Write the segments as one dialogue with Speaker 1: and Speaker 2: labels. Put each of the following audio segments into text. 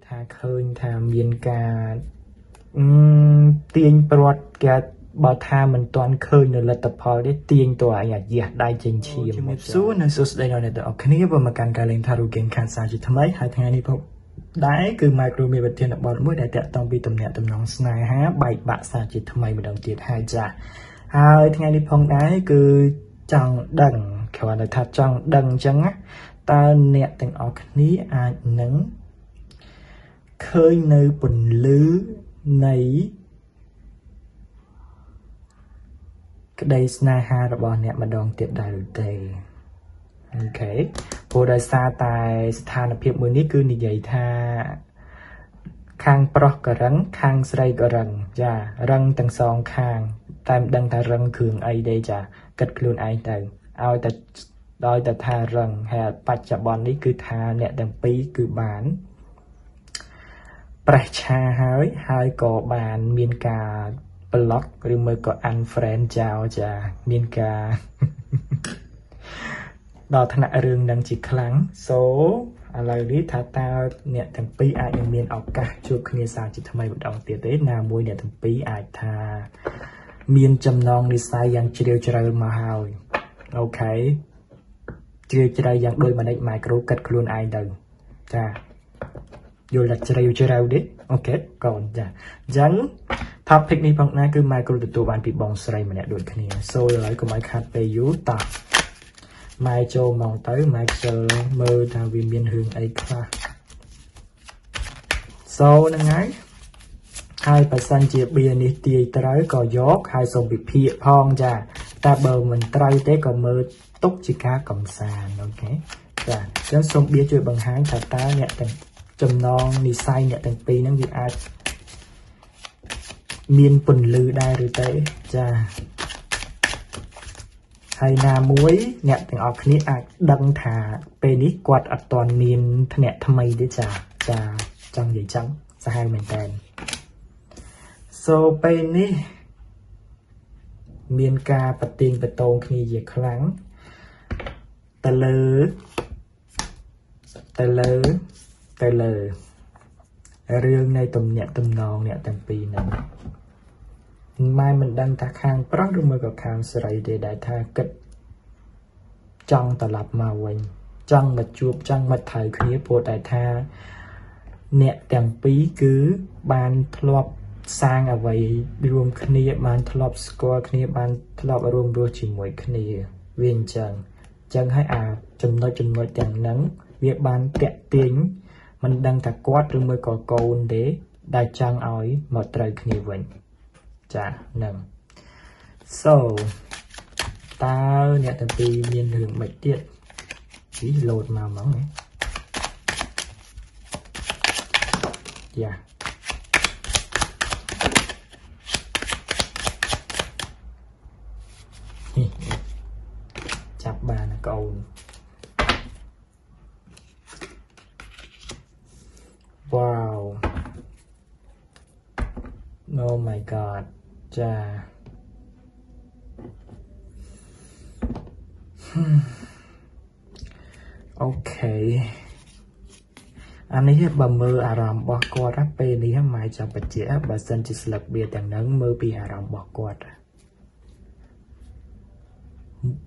Speaker 1: ថាឃើញថាមានការទាញប្រត់គេបើថាមិនទាន់ឃើញនៅលទ្ធផលទេទាញតើអញអាចះដៃចេញឈាមជំរាបសួរនៅសួស្ដីដល់អ្នកទាំងអស់គ្នាបើមកកាន់ការលេងថារូហ្គេមខានសាជាថ្មីហើយថ្ងៃនេះផងដែរគឺ Micro មានប្រធានបទមួយដែលតាក់ទងពីទំនាក់ទំនងស្នេហាបែកបាក់សាជាថ្មីម្ដងទៀតហើយចាហើយថ្ងៃនេះផងដែរគឺចង់ដឹងគ្រាន់តែថាចង់ដឹងអញ្ចឹងណាតើអ្នកទាំងអស់គ្នាអាចនឹងឃើញនៅពន្លឺនៃក្តីស្នេហារបស់អ្នកម្ដងទៀតដែរឬទេអូខេព្រោះដោយសារតែស្ថានភាពមួយនេះគឺនិយាយថាខាងប្រុសក៏រឹងខាងស្រីក៏រឹងចារឹងទាំងសងខាងតែមិនដឹងថារឹងគ្រឿងអីទេចាគិតខ្លួនឯងទៅឲ្យតែដោយតែថារឹងហើយបច្ចុប្បន្ននេះគឺថាអ្នកទាំងពីរគឺបានប្រេះឆាហើយក៏បានមានការ block ឬមួយក៏ unfriend ចោលចាមានការដល់ថ្នាក់រឿងនឹងជាខ្លាំងសូឥឡូវនេះថាតើអ្នកទាំងពីរអាចនឹងមានឱកាសជួបគ្នាសាជាថ្មីម្ដងទៀតទេណាមួយអ្នកទាំងពីរអាចថាមានចំណងនិស្ស័យយ៉ាងជ្រាលជ្រៅមកហើយអូខេជ្រាលជ្រៅយ៉ាងដូចម៉ានិច Micro គិតខ្លួនឯងទៅចាយល់តែជ្រាលជ្រៅទេអូខេកូនចាអញ្ចឹង topic នេះផងណាគឺ Micro ទទួលបានពីបងស្រីម្នាក់ដូចគ្នាសូឥឡូវកុំឲ្យខាត់ពេលយូរតោះម៉ែចូលមកទៅម៉ែខ្ជិលមើលថាវាមានរឿងអីខ្លះសូហ្នឹងហើយបើសិនជាបៀនេះទាយត្រូវក៏យកហើយសូមវិភាគផងចាតែបើមិនត្រូវទេក៏មើលទុកជាការកំសាន្តអូខេចាអញ្ចឹងសូមបៀជួយបង្ហាញថាតើអ្នកទាំងចំណងនិស្ស័យអ្នកទាំងពីរហ្នឹងវាអាចមានពន្លឺដែរឬទេចាហើយណាមួយអ្នកទាំងអស់គ្នាអាចដឹងថាពេលនេះគាត់អត់ទាន់មានថ្នាក់ថ្មីទេចាចង់និយាយចឹងសាហាវមែនតើសូពេលនេះមានការប្រទៀងបតងគ្នាជាខ្លាំងទៅលើរឿងនៃទំនាក់ទំនងអ្នកទាំងពីរហ្នឹងម៉ែមិនដឹងថាខាងប្រុសឬមួយក៏ខាងស្រីទេដែលថាគិតចង់ត្រឡប់មកវិញចង់មកជួបចង់មកថៅគ្នាព្រោះតែថាអ្នកទាំងពីរគឺបានធ្លាប់សាងអ្វីរួមគ្នាបានធ្លាប់ស្គាល់គ្នាបានធ្លាប់រួមរស់ជាមួយគ្នាវាអញ្ចឹងហើយអាចំណុចទាំងហ្នឹងវាបានតាក់ទាញមិនដឹងថាគាត់ឬមួយក៏កូនទេដែលចង់ឲ្យមកត្រូវគ្នាវិញចាហ្នឹង so តើអ្នកទាំងពីរមានរឿងមិនទៀតពីលោតមកហ្មងយ៉ាចាប់បានកូន wow oh my god ចាអូខេអានេះបើមើលអារម្មណ៍របស់គាត់ពេលនេះម៉ែចាំបញ្ជាក់បើសិនជាស្លឹកបៀទាំងហ្នឹងមើលពីអារម្មណ៍របស់គាត់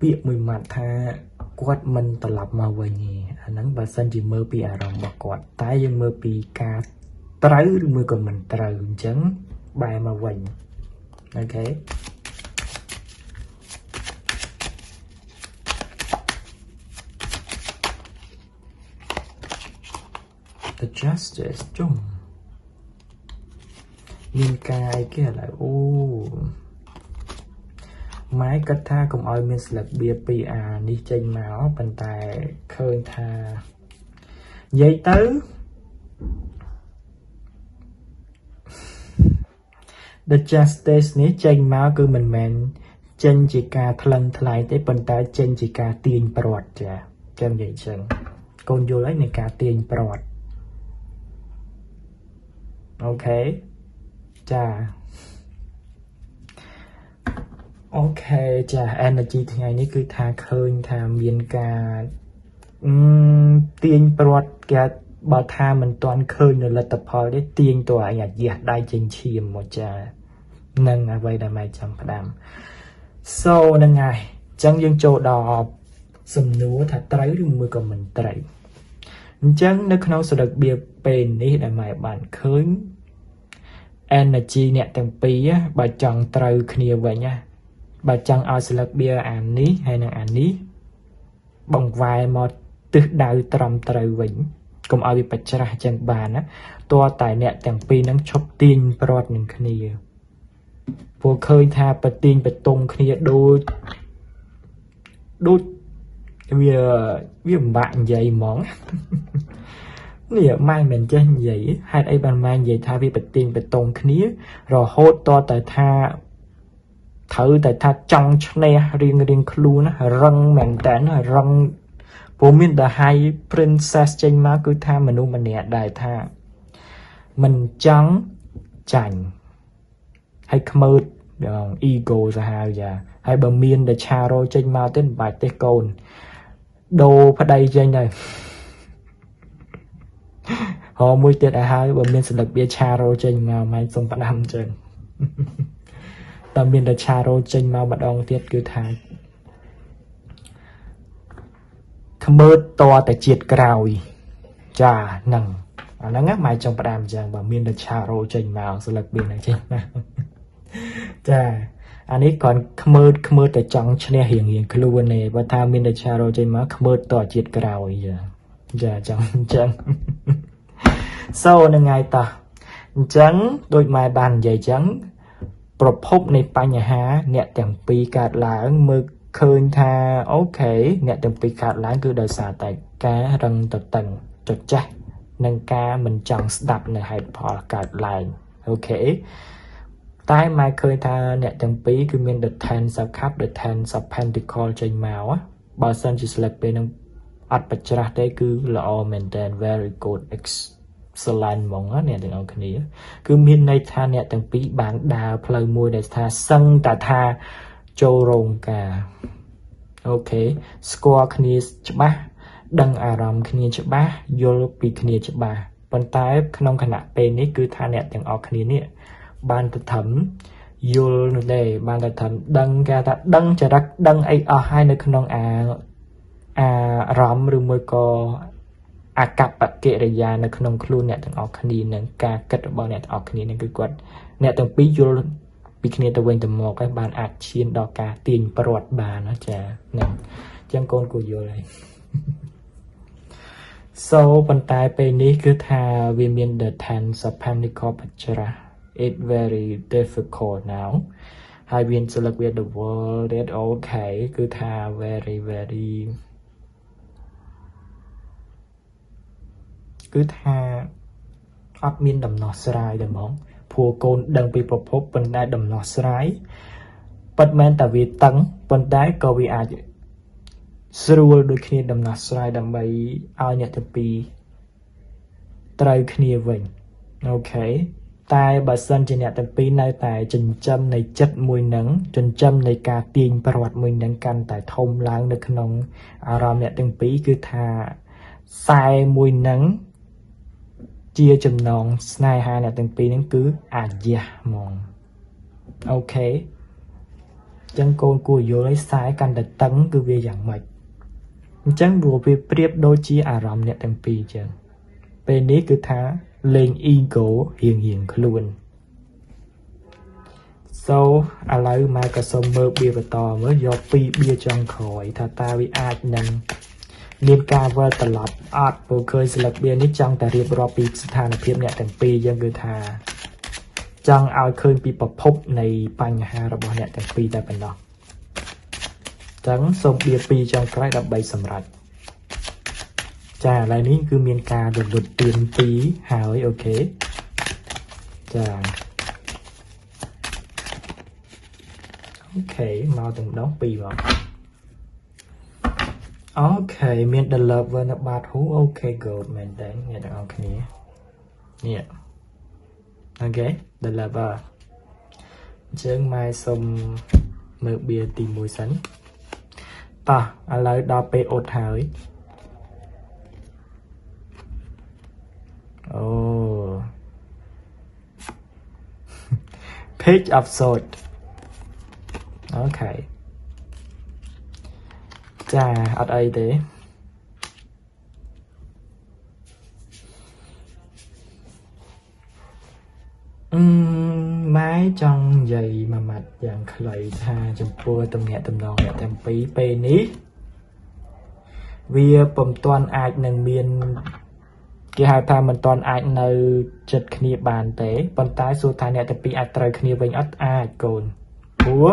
Speaker 1: ពាក្យមួយម៉ាត់ថាគាត់មិនត្រឡប់មកវិញទេអាហ្នឹងបើសិនជាមើលពីអារម្មណ៍របស់គាត់តែយើងមើលពីការត្រូវឬមួយក៏មិនត្រូវអញ្ចឹងបែរមកវិញអូខេThe justice ជុំមានការអីគេឥឡូវអូម៉ែគាត់ថាកុំឲ្យមានស្លឹកបៀពីអានេះចេញមកប៉ុន្តែឃើញថានិយាយទៅThe justice នេះចេញមកគឺមិនមែនចេញជាការថ្លឹងថ្លែងទេប៉ុន្តែចេញជាការទាញប្រត់ចាចាំនិយាយចឹងកូនយល់ហើយនៃការទាញប្រត់អូខេចាអូខេចា energy ថ្ងៃនេះគឺថាឃើញថាមានការទាញប្រត់គេ បើថាមិនទាន់ឃើញនៅលទ្ធផលទេទាញតើអាយ៉ាដៃចេញឈាមមកចានឹងអ្វីដែលម៉ែចង់ផ្ដាំ so នឹងហើយអញ្ចឹងយើងចូលដល់សំណួរថាត្រូវឬមួយក៏មិនត្រូវអញ្ចឹងនៅក្នុងសរុបបៀពេលនេះដែលម៉ែបានឃើញ energy អ្នកទាំងពីរបើចង់ត្រូវគ្នាវិញណាបើចង់ឲ្យសរុបបៀអានេះហើយនឹងអានេះបង្វែរមកទិសដៅត្រឹមត្រូវវិញកុំឲ្យវាបច្ច្រាស់ចឹងបានណាតើតែអ្នកទាំងពីរនឹងឈប់ទាញប្រត់នឹងគ្នាពួកឃើញថាប្រទាញបតុងគ្នាដូចវាពិបាកនិយាយហ្មងនេះម៉ែមិនចេះនិយាយហេតុអីបានម៉ែនិយាយថាវាប្រទាញបតុងគ្នារហូតតតែថាត្រូវតែថាចង់ឈ្នះរៀងខ្លួនណារឹងមែនតើរឹងព្រោះមាន The High Princess ចេញមកគឺថាមនុស្សម្នាក់ដែលថាមិនចង់ចាញ់ហើយខ្មើត ego សាហាវយ៉ាហើយបើមាន The Charo ចេញមកទេមិនបាច់ទេកូនដូរប្តីចេញទៅហៅមួយទៀតឲ្យហើយបើមានសិលឹកបៀ Charo ចេញមកម៉ែសុំផ្ដាំចឹងតែមាន The Charo ចេញមកម្ដងទៀតគឺថាខ្មើតតតែជាតិក្រោយចាហ្នឹងអាហ្នឹងម៉ែចង់ផ្ដាំចឹងបើមាន The Charo ចេញមកសិលឹកបៀហ្នឹងចេញមកចាអានេះគាត់ខ្មើតតែចង់ឈ្នះរៀងខ្លួនទេបើថាមាន The Charo ចេញមកខ្មើតតជាតិក្រោយចាចង់អញ្ចឹង so នឹងហើយតោះអញ្ចឹងដូចម៉ែបាននិយាយអញ្ចឹងប្រភពនៃបញ្ហាអ្នកទាំងពីរកើតឡើងមើលឃើញថាអូខេអ្នកទាំងពីរកើតឡើងគឺដោយសារតែការរឹងតតឹងចចាស់និងការមិនចង់ស្ដាប់នៅហេតុផលកើតឡើងអូខេតែម៉ែឃើញថាអ្នកទាំងពីរគឺមាន the 10 of cup the 10 of pentacle ចេញមកបើសិនជាស្លឹកពេលនឹងអត់បច្ច្រាស់ទេគឺល្អមែនតើ very good excellent ហ្មងអ្នកទាំងអស់គ្នាគឺមានន័យថាអ្នកទាំងពីរបានដើរផ្លូវមួយដែលថាសឹងតែថាចូលរោងការអូខេស្គាល់គ្នាច្បាស់ដឹងអារម្មណ៍គ្នាច្បាស់យល់ពីគ្នាច្បាស់ប៉ុន្តែក្នុងគណៈពេលនេះគឺថាអ្នកទាំងអស់គ្នានេះបានទៅធំយល់នោះដែរបានទៅធំដឹងគេថាដឹងចរិតដឹងអីអស់ហើយនៅក្នុងអារម្មណ៍ឬមួយក៏អាកប្បកិរិយានៅក្នុងខ្លួនអ្នកទាំងអស់គ្នានឹងការគិតរបស់អ្នកទាំងអស់គ្នានឹងគឺគាត់អ្នកទាំងពីរយល់ពីគ្នាទៅវិញទៅមកហើយបានអាចឈានដល់ការទាញប្រត់បានណាចាហ្នឹងអញ្ចឹងកូនគួរយល់ហើយ so ប៉ុន្តែពេលនេះគឺថាវាមាន the 10 of pentacle បច្ច្រាស់ it very difficult now ហើយវាសិលឹកវា the world that okay គឺថា very គឺថាអត់មានដំណោះស្រាយទេហ្មងព្រោះកូនដឹងពីប្រភពប៉ុន្តែដំណោះស្រាយពិតមែនតែវាតឹងប៉ុន្តែក៏វាអាចស្រួលដូចគ្នាដំណោះស្រាយដើម្បីឲ្យអ្នកទាំងពីរត្រូវគ្នាវិញអូខេតែបើសិនជាអ្នកទាំងពីរនៅតែចិញ្ចឹមនៃចិត្តមួយនឹងចិញ្ចឹមនៃការទាញប្រវត្តិមួយនឹងកាន់តែធំឡើងនៅក្នុងអារម្មណ៍អ្នកទាំងពីរគឺថាខ្សែមួយនឹងជាចំណងស្នេហាអ្នកទាំងពីរហ្នឹងគឺអាយ៉ាហ្មងអូខេអញ្ចឹងកូនគួរយល់ឲ្យខ្សែកាន់តែតឹងគឺវាយ៉ាងម៉េចអញ្ចឹងព្រោះវាប្រៀបដូចជាអារម្មណ៍អ្នកទាំងពីរអញ្ចឹងពេលនេះគឺថាលេង ego រៀងខ្លួន so ឥឡូវម៉ែក៏សូមមើលបៀបន្តមើលយកពីបៀចុងក្រោយថាតើវាអាចនឹងមានការវិលត្រឡប់អត់ព្រោះឃើញស្លឹកបៀនេះចង់តែរៀបរាប់ពីស្ថានភាពអ្នកទាំងពីរអញ្ចឹងគឺថាចង់ឲ្យឃើញពីប្រភពនៃបញ្ហារបស់អ្នកទាំងពីរតែប៉ុណ្ណោះអញ្ចឹងសូមបៀ2ចុងក្រោយដើម្បីសម្រេចចាឥឡូវនេះគឺមានការរលត់ទៀន2ហើយអូខេចាអូខេមកទាំងម្ដង2មកអូខេមាន the lover នៅបាតហ៊ូអូខេ good មែនតើអ្នកទាំងអស់គ្នានេះអូខេ the lover អញ្ចឹងម៉ែសុំមើលបៀទី1សិនតោះឥឡូវដល់ពេលអត់ហើយ page of sword អូខេចាអត់អីទេម៉ែចង់និយាយមួយម៉ាត់យ៉ាងខ្លីថាចំពោះទំនាក់ទំនងអ្នកទាំងពីរពេលនេះវាពុំទាន់អាចនឹងមានគេហៅថាមិនទាន់អាចនៅចិត្តគ្នាបានទេប៉ុន្តែសួរថាអ្នកទាំងពីរអាចត្រូវគ្នាវិញអត់អាចកូនព្រោះ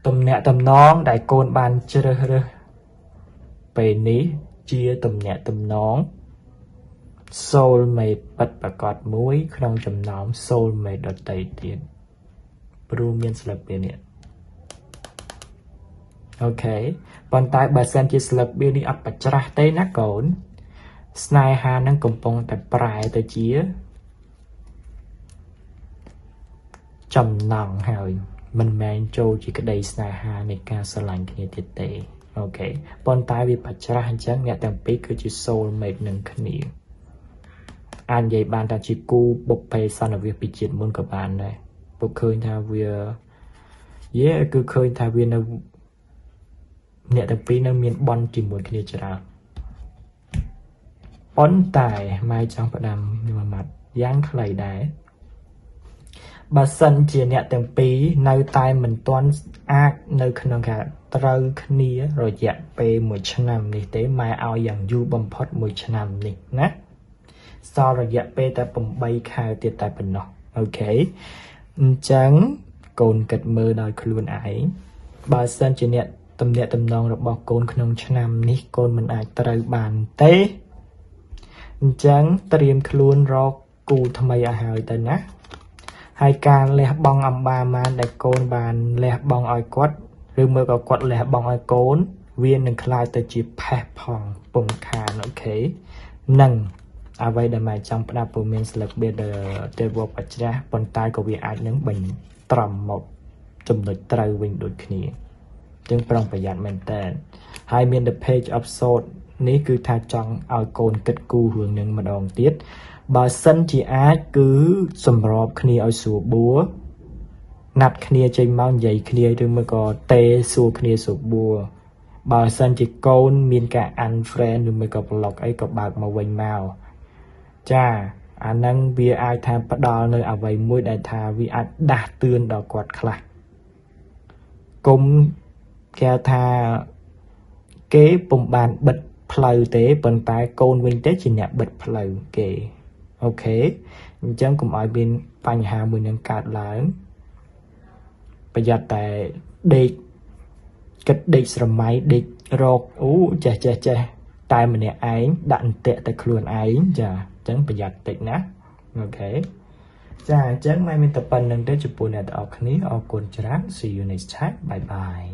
Speaker 1: ទំនាក់ទំនងដែលកូនបានជ្រើសរើសពេលនេះជាទំនាក់ទំនង soulmate ពិតប្រាកដមួយក្នុងចំណោម soulmate ដទៃទៀតព្រោះមានស្លាបព្រានេះអូខេប៉ុន្តែបើសិនជាស្លាបព្រានេះអត់បច្រាស់ទេណាកូនស្នេហានឹងកំពុងតែប្រែទៅជាចំណងហើយមិនមែនចូលជាក្តីស្នេហានៃការស្រឡាញ់គ្នាទៀតទេអូខេប៉ុន្តែវាបច្រាស់អញ្ចឹងអ្នកទាំងពីរគឺជា soulmate នឹងគ្នាអាចនិយាយបានថាជាគូបុព្វេសន្និវាសពីជាតិមុនក៏បានដែរពុកឃើញថាវាគឺឃើញថាវានៅអ្នកទាំងពីរនៅមានបន់ជាមួយគ្នាច្រើនប៉ុន្តែម៉ែចង់ផ្ដាំមួយម៉ាត់យ៉ាងខ្លីដែរបើសិនជាអ្នកទាំងពីរនៅតែមិនទាន់អាចនៅក្នុងការត្រូវគ្នារយៈពេល1ឆ្នាំនេះទេម៉ែឲ្យយ៉ាងយូរបំផុត1ឆ្នាំនេះណាសល់រយៈពេលតែ8ខែទៀតតែប៉ុណ្ណោះអូខេអញ្ចឹងកូនគិតមើលដោយខ្លួនឯងបើសិនជាអ្នកទំនាក់ទំនងរបស់កូនក្នុងឆ្នាំនេះកូនមិនអាចត្រូវបានទេអញ្ចឹងត្រៀមខ្លួនរកគូថ្មីឲ្យហើយទៅណាហើយការលះបង់អំបាម៉ានដែលកូនបានលះបង់ឲ្យគាត់ឬមើលក៏គាត់លះបង់ឲ្យកូនវានឹងคล้ายទៅជាផេះផងពុំខានអូខេនឹងអ្វីដែលម៉ែចង់ផ្ដាប់ពុំមានស្លឹកបៀតទេវបច្រាស់ប៉ុន្តែក៏វាអាចនឹងបញ្ត្រំមកចំណុចត្រូវវិញដូចគ្នាจึงប្រុងប្រយ័ត្នមែនតើហើយមាន the page of sword នេះគឺថាចង់ឲ្យកូនគិតគូររឿងនឹងម្ដងទៀតបើសិនជាអាចគឺសម្របគ្នាឲ្យស្រួលបួរណាត់គ្នាចេញមកនិយាយគ្នាឬមួយក៏ទេសួរគ្នាស្រួលបួរបើសិនជាកូនមានការ unfriend ឬមួយក៏ block អីក៏បើកមកវិញមកចាអាហ្នឹងវាអាចថាផ្ដល់នៅអ្វីមួយដែលថាវាអាចដាស់តឿនដល់គាត់ខ្លះគុំគេថាគេពុំបានបិទផ្លូវទេប៉ុន្តែកូនវិញទេជាអ្នកបិទផ្លូវគេអូខេអញ្ចឹងកុំឲ្យមានបញ្ហាមួយនឹងកើតឡើងប្រយ័ត្នតែដេកគិតដេកស្រមៃដេករកអូចេះតែម្នាក់ឯងដាក់អន្ទាក់តែខ្លួនឯងចាអញ្ចឹងប្រយ័ត្នតិចណាអូខេចាអញ្ចឹងម៉ែមានតែប៉ុណ្្នឹងទេចំពោះអ្នកទាំងអស់គ្នាអរគុណច្រើន See you next time bye bye